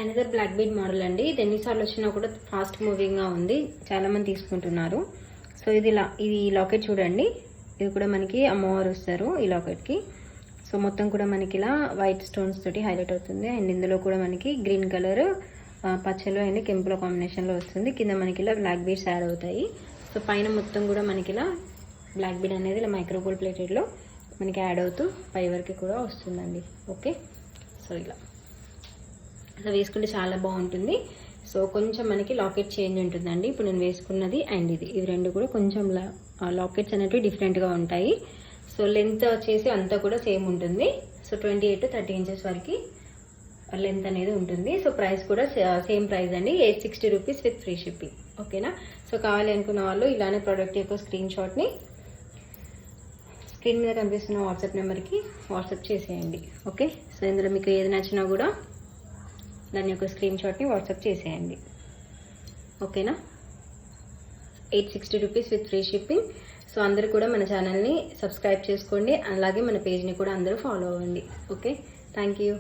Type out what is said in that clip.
Another black bead model అండి. ఇది ఎన్నిసార్లు వచ్చినా కూడా ఫాస్ట్ మూవింగ్గా ఉంది, చాలామంది తీసుకుంటున్నారు. సో ఇది లాకెట్ చూడండి, ఇది కూడా మనకి అమ్మవారు వస్తారు ఈ లాకెట్కి. సో మొత్తం కూడా మనకి ఇలా వైట్ స్టోన్స్ తోటి హైలైట్ అవుతుంది. అండ్ ఇందులో కూడా మనకి గ్రీన్ కలర్, పచ్చలో అండ్ కెంపుల కాంబినేషన్లో వస్తుంది. కింద మనకి ఇలా బ్లాక్ బీడ్స్ యాడ్ అవుతాయి. సో పైన మొత్తం కూడా మనకి ఇలా బ్లాక్ బీడ్ అనేది ఇలా మైక్రోగోల్డ్ ప్లేటెడ్లో మనకి యాడ్ అవుతూ పై వరకు కూడా వస్తుందండి. ఓకే, సో ఇలా వేసుకుంటే చాలా బాగుంటుంది. సో కొంచెం మనకి లాకెట్ చేంజ్ ఉంటుందండి. ఇప్పుడు నేను వేసుకున్నది అండ్ ఇవి రెండు కూడా కొంచెం లాకెట్స్ అనేవి డిఫరెంట్గా ఉంటాయి. సో లెంత్ వచ్చేసి అంతా కూడా సేమ్ ఉంటుంది. సో 28 to 30 ఇంచెస్ వరకు లెంత్ అనేది ఉంటుంది. సో ప్రైస్ కూడా సేమ్ ప్రైస్ అండి, 860 రూపీస్ విత్ ఫ్రీ షిప్పింగ్. ఓకేనా. సో కావాలి అనుకున్న వాళ్ళు ఇలానే ప్రోడక్ట్ యొక్క స్క్రీన్ షాట్ని స్క్రీన్ మీద కనిపిస్తున్న వాట్సాప్ నెంబర్కి వాట్సాప్ చేసేయండి. ఓకే, సో ఇందులో మీకు ఏది నచ్చినా కూడా దాని యొక్క స్క్రీన్ షాట్ని వాట్సాప్ చేసేయండి. ఓకేనా. 860 rupees with free shipping. So అందరూ కూడా మన ఛానల్ని సబ్స్క్రైబ్ చేసుకోండి, అలాగే మన పేజ్ని కూడా అందరూ ఫాలో అవ్వండి. Okay, thank you.